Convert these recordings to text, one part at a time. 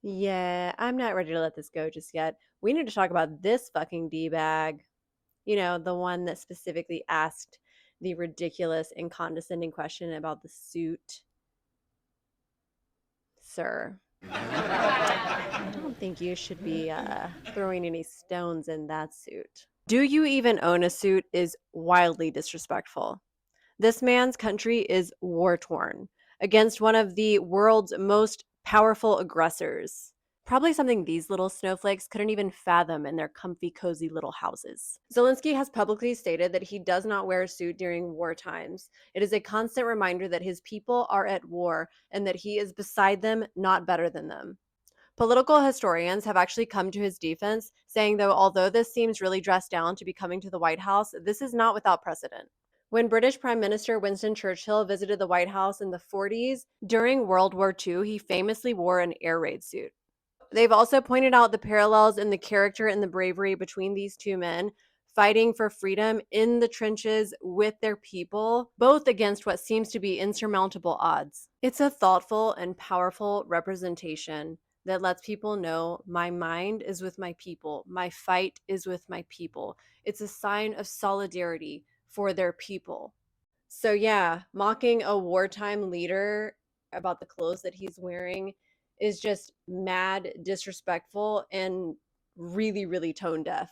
Yeah, I'm not ready to let this go just yet. We need to talk about this fucking D-bag. You know, the one that specifically asked the ridiculous and condescending question about the suit. Sir, I don't think you should be throwing any stones in that suit. Do you even own a suit is wildly disrespectful. This man's country is war torn against one of the world's most powerful aggressors. Probably something these little snowflakes couldn't even fathom in their comfy, cozy little houses. Zelensky has publicly stated that he does not wear a suit during war times. It is a constant reminder that his people are at war and that he is beside them, not better than them. Political historians have actually come to his defense, saying that although this seems really dressed down to be coming to the White House, this is not without precedent. When British Prime Minister Winston Churchill visited the White House in the 40s, during World War II, he famously wore an air raid suit. They've also pointed out the parallels in the character and the bravery between these two men fighting for freedom in the trenches with their people, both against what seems to be insurmountable odds. It's a thoughtful and powerful representation that lets people know my mind is with my people, my fight is with my people. It's a sign of solidarity for their people. So, yeah, mocking a wartime leader about the clothes that he's wearing is just mad disrespectful and really, really tone deaf.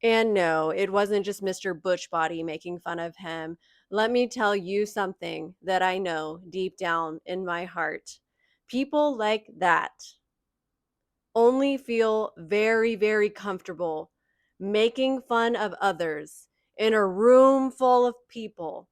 And no, it wasn't just Mr. Butchbody making fun of him. Let me tell you something that I know deep down in my heart. People like that only feel very, very comfortable making fun of others in a room full of people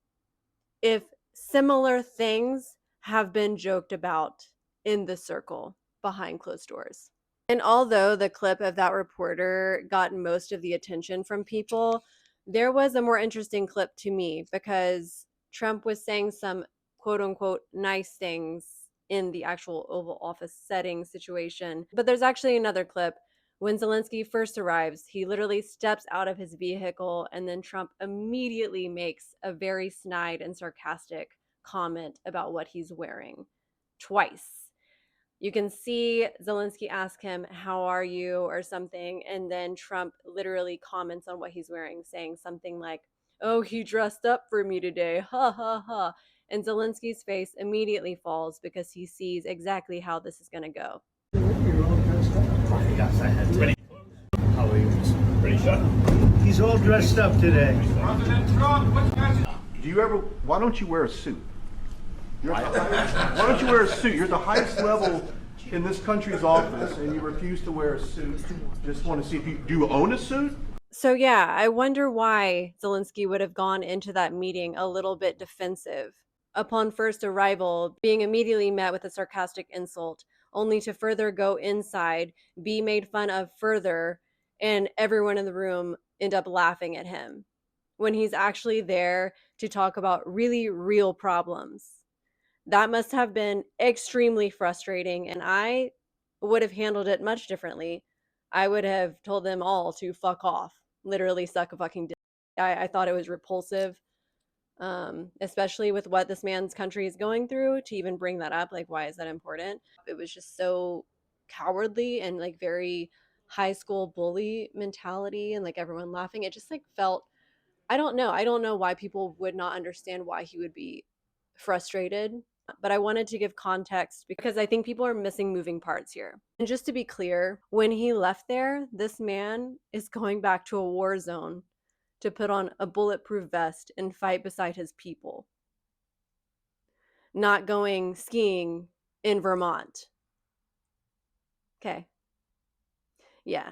if similar things have been joked about in the circle behind closed doors. And although the clip of that reporter got most of the attention from people, there was a more interesting clip to me because Trump was saying some quote unquote nice things in the actual Oval Office setting situation. But there's actually another clip. When Zelensky first arrives, he literally steps out of his vehicle, and then Trump immediately makes a very snide and sarcastic comment about what he's wearing twice. You can see Zelensky ask him, "How are you?" or something, and then Trump literally comments on what he's wearing, saying something like, "Oh, he dressed up for me today. Ha ha ha." And Zelensky's face immediately falls because he sees exactly how this is going to go. You're all dressed up. Yes, I had 20 clothes. How are you? Pretty sure. He's all dressed up today. Do you ever? Why don't you wear a suit? Why don't you wear a suit? You're at the highest level in this country's office, and you refuse to wear a suit. Just want to see if you do. You own a suit? So, yeah, I wonder why Zelensky would have gone into that meeting a little bit defensive. Upon first arrival, being immediately met with a sarcastic insult, only to further go inside, be made fun of further, and everyone in the room end up laughing at him when he's actually there to talk about really real problems. That must have been extremely frustrating, and I would have handled it much differently. I would have told them all to fuck off, literally suck a fucking dick. I thought it was repulsive, especially with what this man's country is going through. To even bring that up, like, why is that important? It was just so cowardly and like very high school bully mentality, and like everyone laughing. It just like felt, I don't know. I don't know why people would not understand why he would be frustrated, but I wanted to give context because I think people are missing moving parts here. And just to be clear, when he left there, this man is going back to a war zone to put on a bulletproof vest and fight beside his people, not going skiing in Vermont. Okay. Yeah.